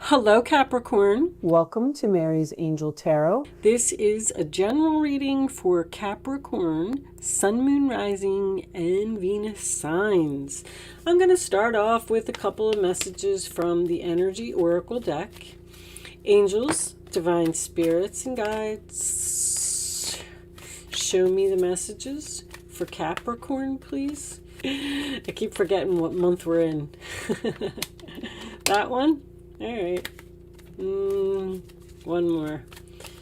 Hello, Capricorn. Welcome to Mary's Angel Tarot. This is a general reading for Capricorn, Sun, Moon, Rising, and Venus signs. I'm going to start off with a couple of messages from the Energy Oracle deck. Angels, divine spirits, and guides, show me the messages for Capricorn, please. I keep forgetting what month we're in. That one? All right. One more.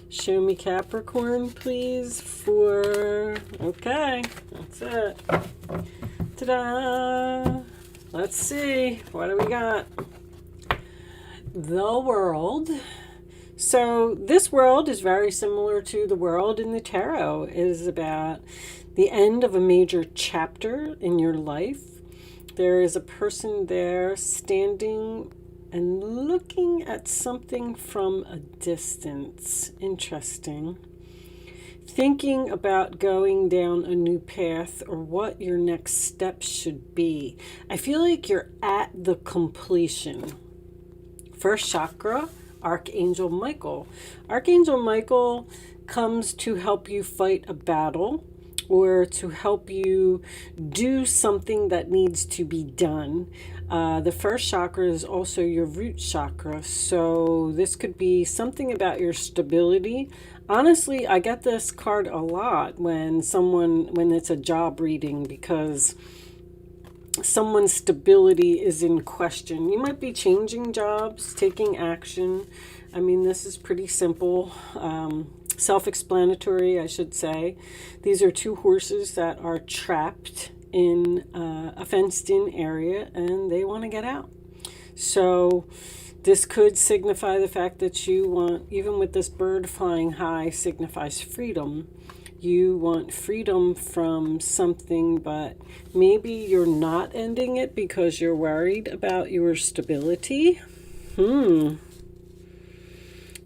Show me Capricorn, please, for... Okay, that's it. Ta-da! Let's see. What do we got? The World. So this world is very similar to the world in the tarot. It is about the end of a major chapter in your life. There is a person there standing and looking at something from a distance. Interesting. Thinking about going down a new path or what your next steps should be. I feel like you're at the completion. First chakra, Archangel Michael. Archangel Michael comes to help you fight a battle or to help you do something that needs to be done. The first chakra is also your root chakra, so this could be something about your stability. Honestly, I get this card a lot when it's a job reading, because someone's stability is in question. You might be changing jobs, taking action. I mean, this is pretty simple. Self-explanatory, I should say. These are two horses that are trapped in a fenced-in area and they want to get out. So this could signify the fact that you want, even with this bird flying high, signifies freedom. You want freedom from something, but maybe you're not ending it because you're worried about your stability.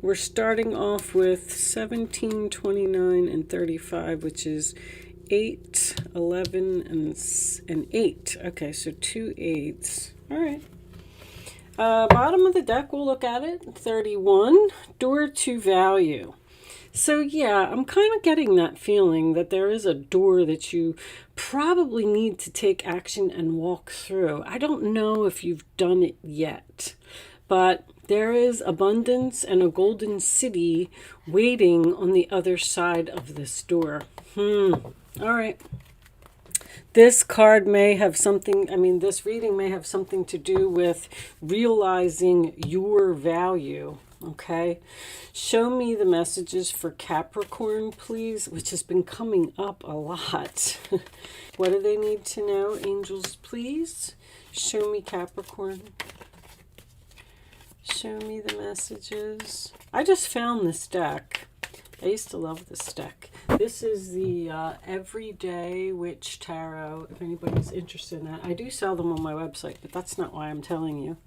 We're starting off with 17, 29, and 35, which is 8, 11, and 8. Okay, so 2 8s. All right. Bottom of the deck, we'll look at it. 31, door to value. So yeah, I'm kind of getting that feeling that there is a door that you probably need to take action and walk through. I don't know if you've done it yet, but there is abundance and a golden city waiting on the other side of this door. All right. This card may have something, this reading may have something to do with realizing your value. Okay. Show me the messages for Capricorn, please, which has been coming up a lot. What do they need to know? Angels, please. Show me Capricorn. Show me the messages. I just found this deck. I used to love this deck. This is the Everyday Witch Tarot, if anybody's interested in that. I do sell them on my website, but that's not why I'm telling you.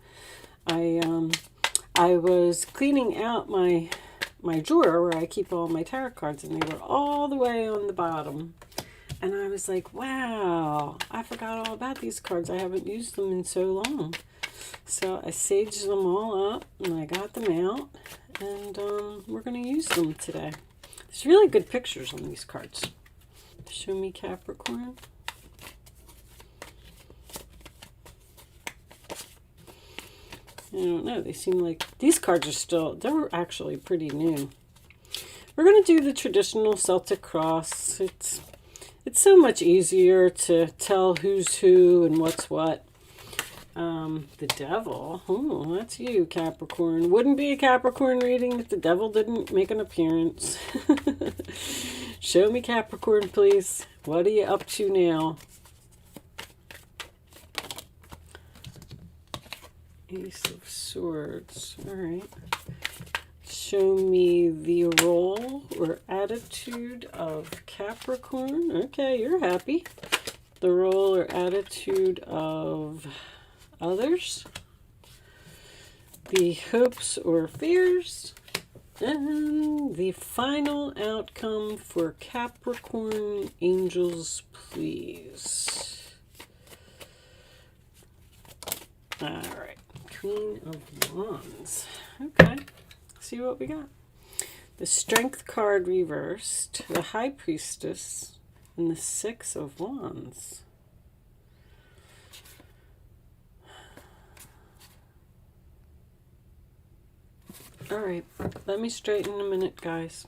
I was cleaning out my drawer where I keep all my tarot cards, and they were all the way on the bottom. And I was like, wow, I forgot all about these cards. I haven't used them in so long. So I saged them all up and I got them out, and we're going to use them today. There's really good pictures on these cards. Show me Capricorn. I don't know. They seem like these cards are still, they're actually pretty new. We're going to do the traditional Celtic cross. It's so much easier to tell who's who and what's what. The devil. Oh, that's you, Capricorn. Wouldn't be a Capricorn reading if the devil didn't make an appearance. Show me Capricorn, please. What are you up to now? Ace of Swords. All right. Show me the role or attitude of Capricorn. Okay, you're happy. The role or attitude of others. The hopes or fears. And the final outcome for Capricorn. Angels, please. All right. Queen of Wands. Okay, see what we got. The Strength card reversed, the High Priestess, and the Six of Wands. All right, let me straighten a minute, guys.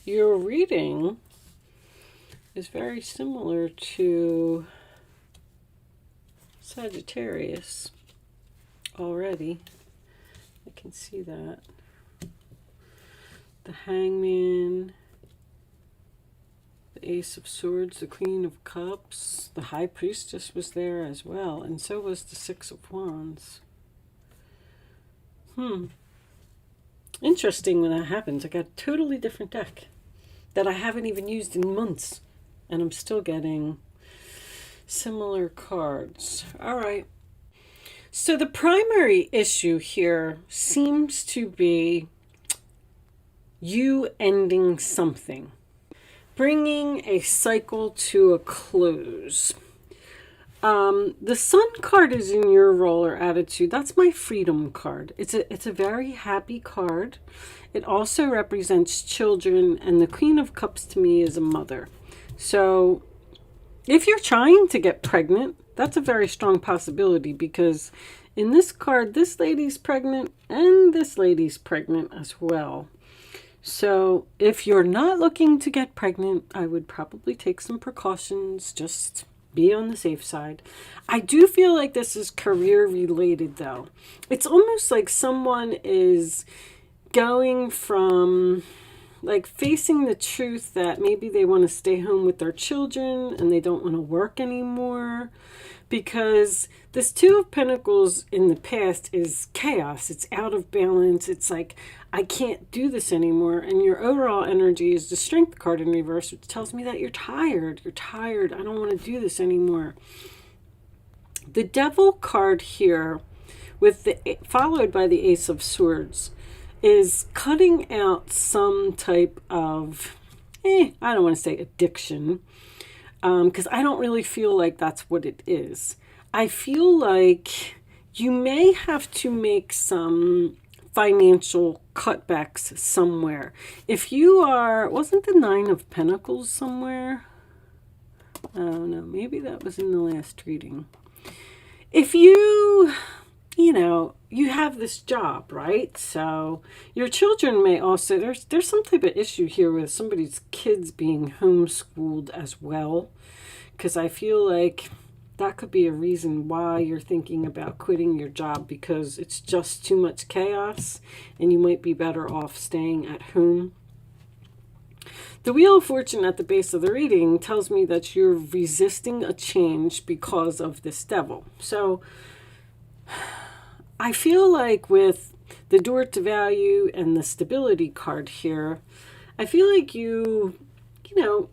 Your reading is very similar to Sagittarius already. I can see that. The Hangman, the Ace of Swords, the Queen of Cups, the High Priestess was there as well, and so was the Six of Wands. Interesting when that happens. I got a totally different deck that I haven't even used in months, and I'm still getting similar cards. All right. So the primary issue here seems to be you ending something, bringing a cycle to a close. The Sun card is in your roller attitude. That's my freedom card. It's a very happy card. It also represents children, and the Queen of Cups to me is a mother. So if you're trying to get pregnant, that's a very strong possibility, because in this card, this lady's pregnant and this lady's pregnant as well. So if you're not looking to get pregnant, I would probably take some precautions, just be on the safe side. I do feel like this is career related though. It's almost like someone is going from like facing the truth that maybe they want to stay home with their children and they don't want to work anymore, because this Two of Pentacles in the past is chaos. It's out of balance. It's like, I can't do this anymore. And your overall energy is the Strength card in reverse, which tells me that you're tired. You're tired. I don't want to do this anymore. The Devil card here, with the followed by the Ace of Swords, is cutting out some type of, I don't want to say addiction, because I don't really feel like that's what it is. I feel like you may have to make some financial cutbacks somewhere. If you are, wasn't the Nine of Pentacles somewhere? Oh no, maybe that was in the last reading. If you you have this job, right? So your children may also, there's some type of issue here with somebody's kids being homeschooled as well, because I feel like that could be a reason why you're thinking about quitting your job, because it's just too much chaos and you might be better off staying at home. The Wheel of Fortune at the base of the reading tells me that you're resisting a change because of this Devil. So I feel like with the Door to Value and the Stability card here, I feel like you know,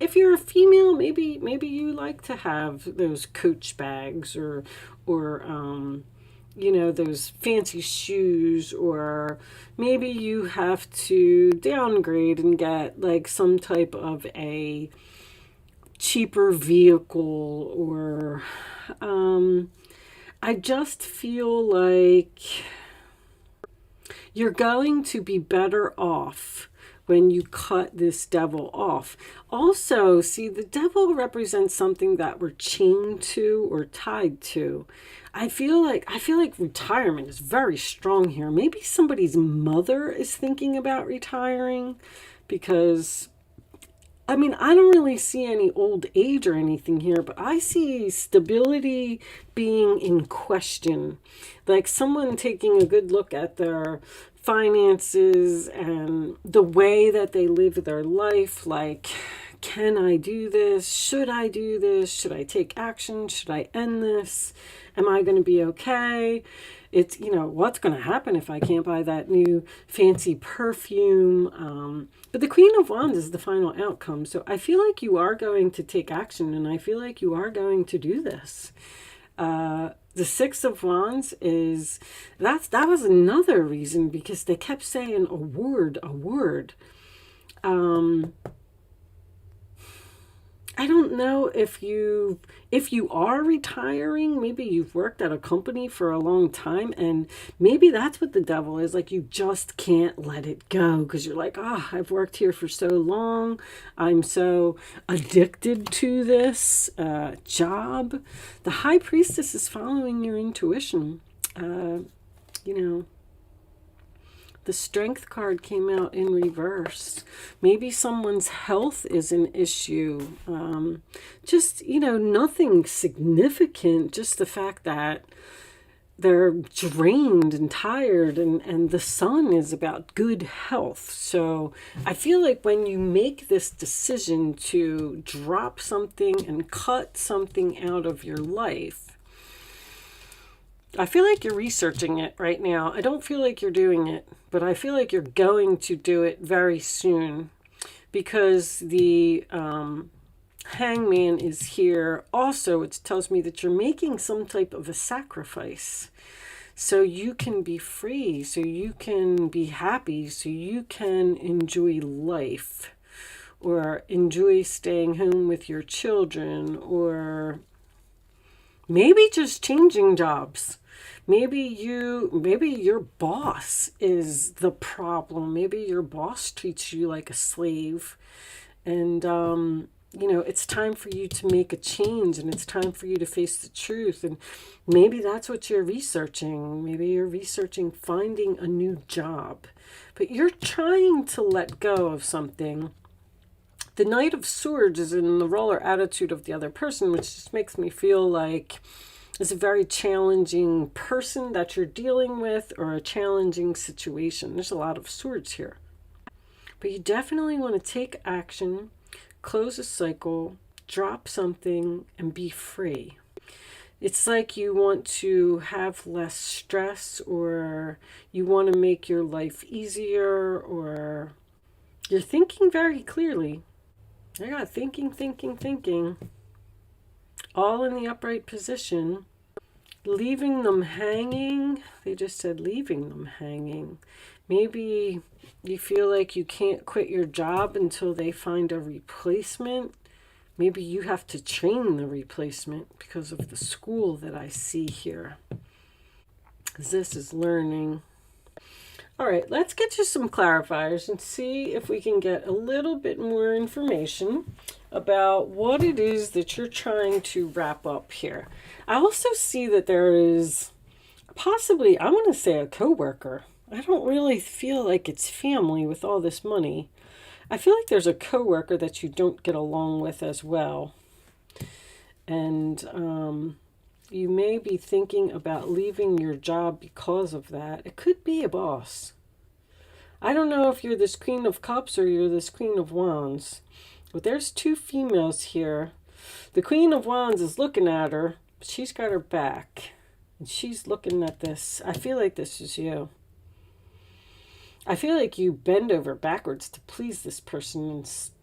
if you're a female, maybe you like to have those Coach bags or those fancy shoes, or maybe you have to downgrade and get like some type of a cheaper vehicle, or I just feel like you're going to be better off when you cut this Devil off. Also, see, the Devil represents something that we're chained to or tied to. I feel like retirement is very strong here. Maybe somebody's mother is thinking about retiring, because I don't really see any old age or anything here, but I see stability being in question. Like someone taking a good look at their finances and the way that they live their life. Like, can I do this? Should I do this? Should I take action? Should I end this? Am I going to be okay? It's, what's going to happen if I can't buy that new fancy perfume? But the Queen of Wands is the final outcome. So I feel like you are going to take action, and I feel like you are going to do this. The Six of Wands that was another reason, because they kept saying a word. I don't know if you are retiring, maybe you've worked at a company for a long time, and maybe that's what the devil is. Like, you just can't let it go because you're like, oh, I've worked here for so long. I'm so addicted to this job. The high priestess is following your intuition. You know, the strength card came out in reverse. Maybe someone's health is an issue. Just, nothing significant. Just the fact that they're drained and tired, and the sun is about good health. So I feel like when you make this decision to drop something and cut something out of your life, I feel like you're researching it right now. I don't feel like you're doing it, but I feel like you're going to do it very soon, because the hangman is here. Also, it tells me that you're making some type of a sacrifice so you can be free, so you can be happy, so you can enjoy life, or enjoy staying home with your children, or maybe just changing jobs. Maybe your boss is the problem. Maybe your boss treats you like a slave, and it's time for you to make a change, and it's time for you to face the truth. And maybe that's what you're researching. Maybe you're researching finding a new job, but you're trying to let go of something. The Knight of Swords is in the roller attitude of the other person, which just makes me feel like it's a very challenging person that you're dealing with, or a challenging situation. There's a lot of swords here. But you definitely want to take action, close a cycle, drop something, and be free. It's like you want to have less stress, or you want to make your life easier, or you're thinking very clearly. I got thinking. All in the upright position. Leaving them hanging. They just said leaving them hanging. Maybe you feel like you can't quit your job until they find a replacement. Maybe you have to train the replacement because of the school that I see here. This is learning. All right, let's get you some clarifiers and see if we can get a little bit more information about what it is that you're trying to wrap up here. I also see that there is possibly, I want to say, a coworker. I don't really feel like it's family with all this money. I feel like there's a coworker that you don't get along with as well. And you may be thinking about leaving your job because of that. It could be a boss. I don't know if you're this Queen of Cups or you're this Queen of Wands. But there's two females here. The Queen of Wands is looking at her, but she's got her back. And she's looking at this. I feel like this is you. I feel like you bend over backwards to please this person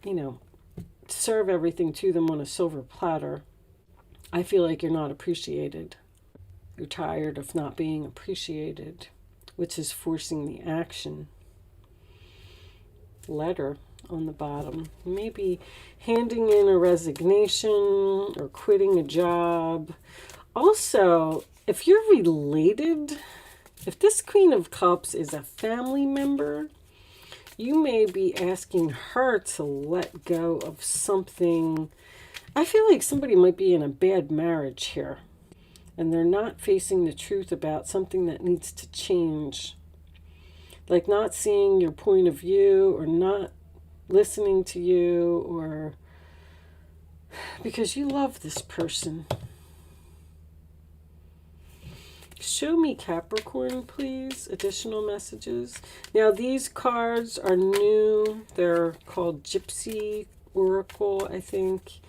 and, serve everything to them on a silver platter. I feel like you're not appreciated. You're tired of not being appreciated, which is forcing the action. Letter on the bottom. Maybe handing in a resignation or quitting a job. Also, if you're related, if this Queen of Cups is a family member, you may be asking her to let go of something. I feel like somebody might be in a bad marriage here, and they're not facing the truth about something that needs to change. Like not seeing your point of view, or not listening to you, or because you love this person. Show me Capricorn, please. Additional messages. Now, these cards are new. They're called Gypsy Oracle, I think.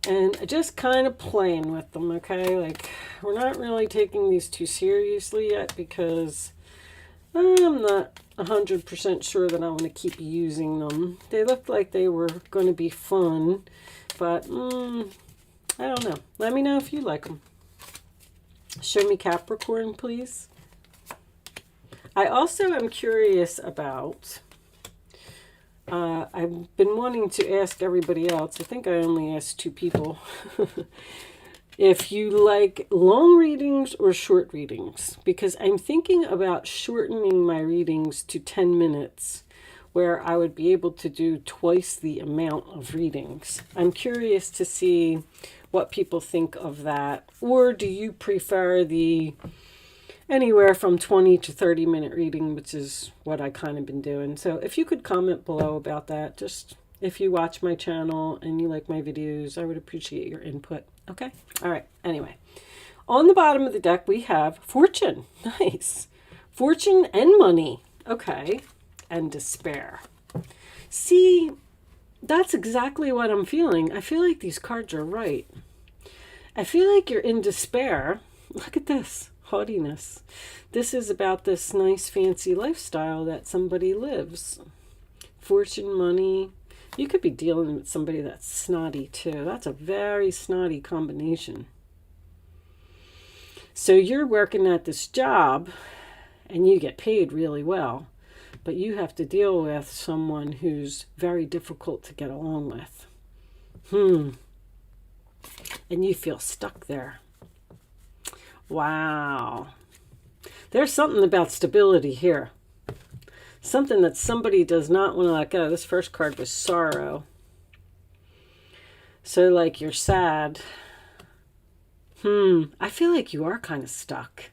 And just kind of playing with them, okay? Like, we're not really taking these too seriously yet because I'm not 100% sure that I want to keep using them. They looked like they were going to be fun, but I don't know. Let me know if you like them. Show me Capricorn, please. I also am curious about I've been wanting to ask everybody else. I think I only asked 2 people. If you like long readings or short readings, because I'm thinking about shortening my readings to 10 minutes, where I would be able to do twice the amount of readings. I'm curious to see what people think of that. Or do you prefer the anywhere from 20 to 30 minute reading, which is what I kind of been doing. So if you could comment below about that, just if you watch my channel and you like my videos, I would appreciate your input. Okay. All right. Anyway, on the bottom of the deck, we have fortune. Nice. Fortune and money. Okay. And despair. See, that's exactly what I'm feeling. I feel like these cards are right. I feel like you're in despair. Look at this. Haughtiness. This is about this nice fancy lifestyle that somebody lives. Fortune, money. You could be dealing with somebody that's snotty too. That's a very snotty combination. So you're working at this job and you get paid really well, but you have to deal with someone who's very difficult to get along with. And you feel stuck there. Wow. There's something about stability here. Something that somebody does not want to let go. This first card was sorrow. So like you're sad. I feel like you are kind of stuck.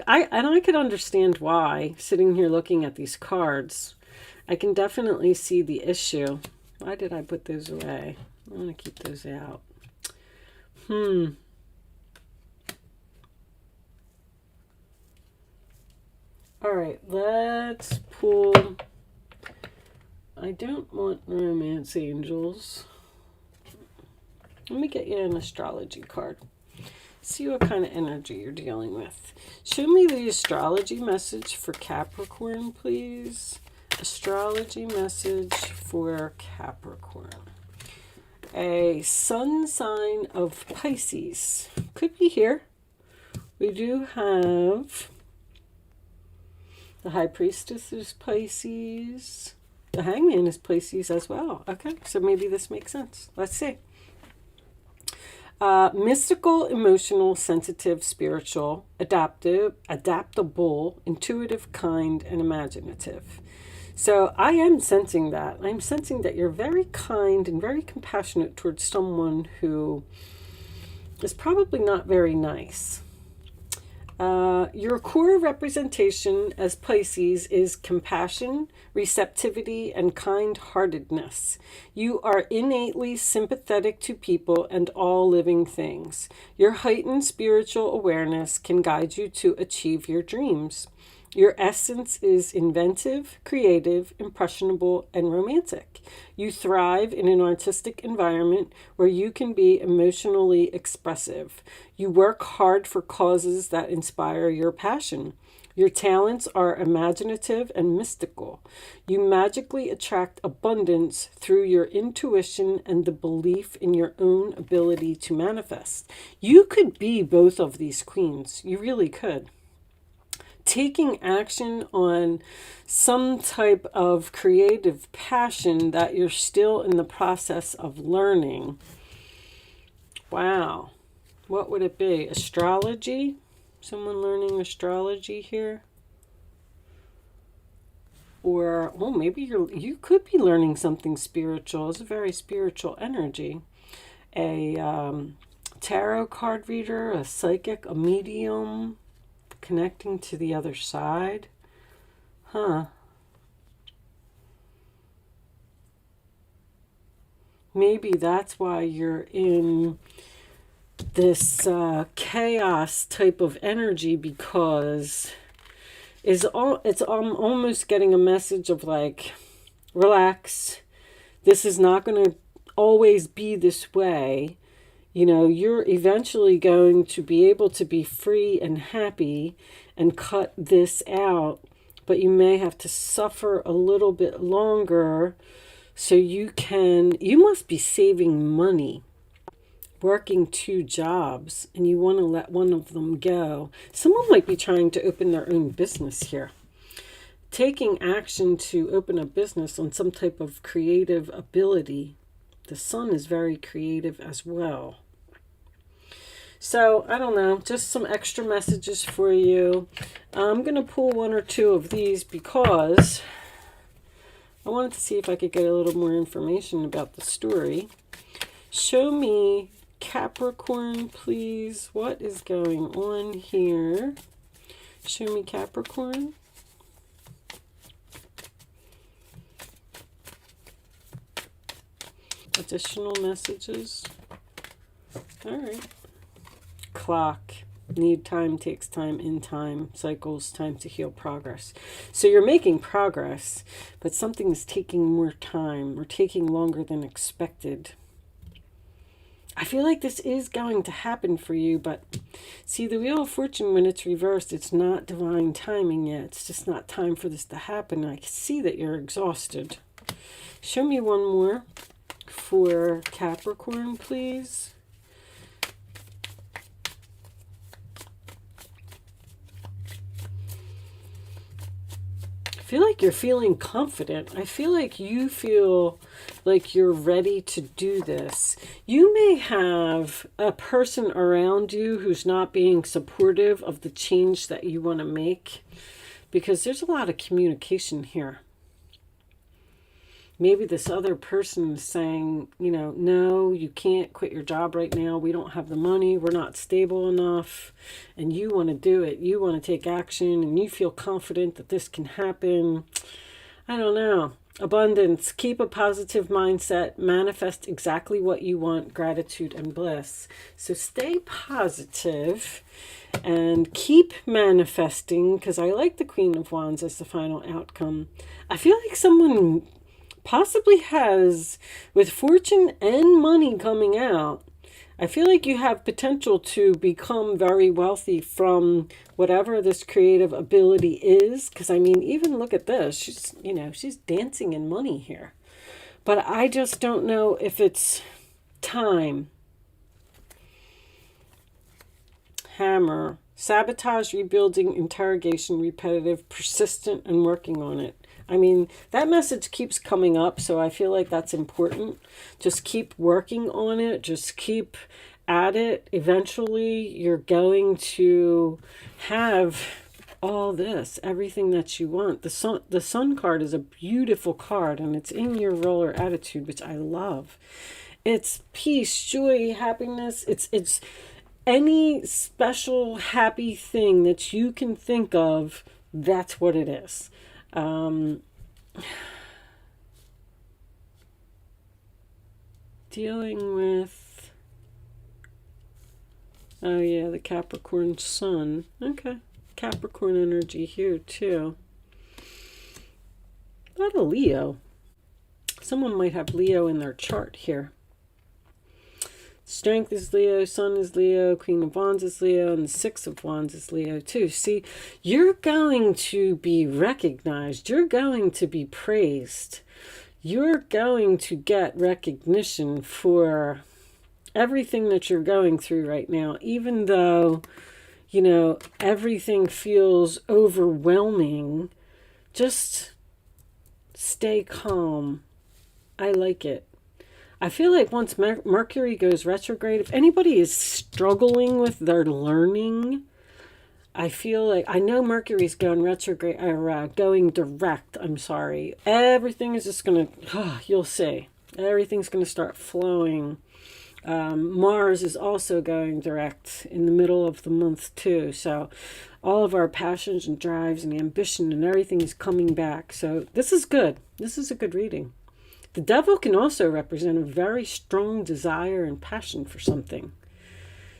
I could understand why, sitting here looking at these cards. I can definitely see the issue. Why did I put those away? I want to keep those out. All right, let's pull. I don't want romance angels. Let me get you an astrology card. See what kind of energy you're dealing with. Show me the astrology message for Capricorn, please. Astrology message for Capricorn. A sun sign of Pisces. Could be here. We do have the High Priestess is Pisces. The Hangman is Pisces as well. Okay, so maybe this makes sense. Let's see. Mystical, emotional, sensitive, spiritual, adaptable, intuitive, kind, and imaginative. So I am sensing that. I'm sensing that you're very kind and very compassionate towards someone who is probably not very nice. Your core representation as Pisces is compassion, receptivity, and kind-heartedness. You are innately sympathetic to people and all living things. Your heightened spiritual awareness can guide you to achieve your dreams. Your essence is inventive, creative, impressionable, and romantic. You thrive in an artistic environment where you can be emotionally expressive. You work hard for causes that inspire your passion. Your talents are imaginative and mystical. You magically attract abundance through your intuition and the belief in your own ability to manifest. You could be both of these queens. You really could. Taking action on some type of creative passion that you're still in the process of learning. Wow. What would it be? Astrology? Someone learning astrology here? Or, well, maybe you could be learning something spiritual. It's a very spiritual energy. A tarot card reader, a psychic, a medium, connecting to the other side. Maybe that's why you're in this chaos type of energy, because it's almost getting a message of like, relax. This is not going to always be this way. You know, you're eventually going to be able to be free and happy and cut this out, but you may have to suffer a little bit longer so you must be saving money, working 2 jobs, and you want to let one of them go. Someone might be trying to open their own business here. taking action to open a business on some type of creative ability. The sun is very creative as well. So, I don't know, just some extra messages for you. I'm going to pull one or two of these because I wanted to see if I could get a little more information about the story. Show me Capricorn, please. What is going on here? Show me Capricorn. Additional messages. All right. Clock. Need time, takes time, in time, cycles, time to heal, progress. So you're making progress, but something is taking more time or taking longer than expected. I feel like this is going to happen for you, but see, the Wheel of Fortune, when it's reversed, it's not divine timing yet. It's just not time for this to happen. I see that you're exhausted. Show me one more for Capricorn, please. I feel like you're feeling confident. I feel like you feel like you're ready to do this. You may have a person around you who's not being supportive of the change that you want to make, because there's a lot of communication here. Maybe this other person is saying, you know, no, you can't quit your job right now. We don't have the money. We're not stable enough. And you want to do it. You want to take action and you feel confident that this can happen. I don't know. Abundance. Keep a positive mindset. Manifest exactly what you want. Gratitude and bliss. So stay positive and keep manifesting, because I like the Queen of Wands as the final outcome. I feel like someone possibly has, with fortune and money coming out, I feel like you have potential to become very wealthy from whatever this creative ability is. Because I mean, even look at this. She's, you know, she's dancing in money here. But I just don't know if it's time. Hammer. Sabotage, rebuilding, interrogation, repetitive, persistent, and working on it. I mean, that message keeps coming up, so I feel like that's important. Just keep working on it. Just keep at it. Eventually, you're going to have all this, everything that you want. The sun card is a beautiful card, and it's in your roller attitude, which I love. It's peace, joy, happiness. It's any special, happy thing that you can think of, that's what it is. Dealing with, oh yeah, the Capricorn sun. Okay, Capricorn energy here too. A lot of Leo. Someone might have Leo in their chart here. Strength is Leo, Sun is Leo, Queen of Wands is Leo, and the Six of Wands is Leo too. See, you're going to be recognized. You're going to be praised. You're going to get recognition for everything that you're going through right now, even though, you know, everything feels overwhelming. Just stay calm. I like it. I feel like once Mercury goes retrograde, if anybody is struggling with their learning, I feel like, I know Mercury's going retrograde, or going direct, I'm sorry. Everything is just going to, you'll see. Everything's going to start flowing. Mars is also going direct in the middle of the month too. So all of our passions and drives and ambition and everything is coming back. So this is good. This is a good reading. The devil can also represent a very strong desire and passion for something.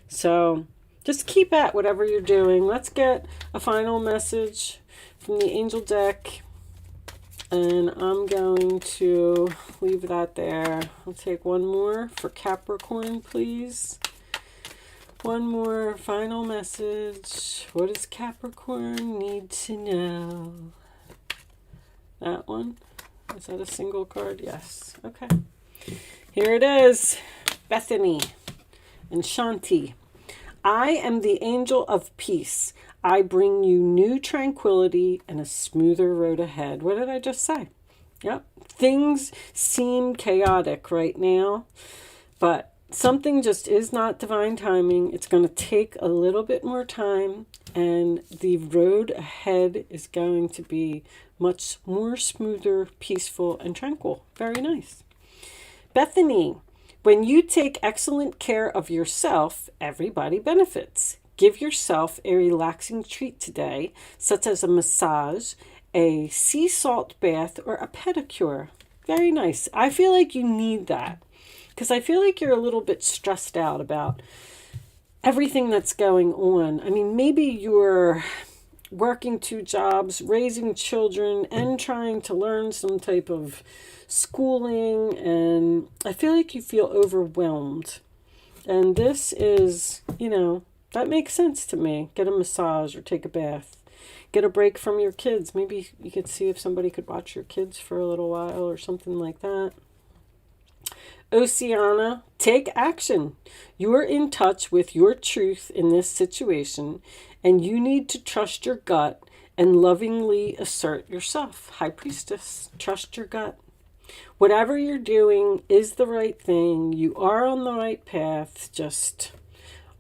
So just keep at whatever you're doing. Let's get a final message from the angel deck. And I'm going to leave that there. I'll take one more for Capricorn, please. One more final message. What does Capricorn need to know? That one? Is that a single card? Yes. Okay. Here it is. Bethany and Shanti. I am the angel of peace. I bring you new tranquility and a smoother road ahead. What did I just say? Yep. Things seem chaotic right now, but something just is not divine timing. It's going to take a little bit more time, and the road ahead is going to be much more smoother, peaceful, and tranquil. Very nice. Bethany, when you take excellent care of yourself, everybody benefits. Give yourself a relaxing treat today, such as a massage, a sea salt bath, or a pedicure. Very nice. I feel like you need that because I feel like you're a little bit stressed out about everything that's going on. I mean, maybe you're working 2 jobs, raising children, and trying to learn some type of schooling, and I feel like you feel overwhelmed. And this is, that makes sense to me. Get a massage or take a bath. Get a break from your kids. Maybe you could see if somebody could watch your kids for a little while or something like that. Oceana, take action. You're in touch with your truth in this situation, and you need to trust your gut and lovingly assert yourself. High Priestess, trust your gut. Whatever you're doing is the right thing. You are on the right path. Just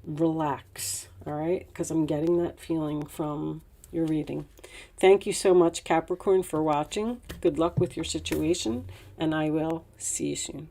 relax, all right? Because I'm getting that feeling from your reading. Thank you so much, Capricorn, for watching. Good luck with your situation, and I will see you soon.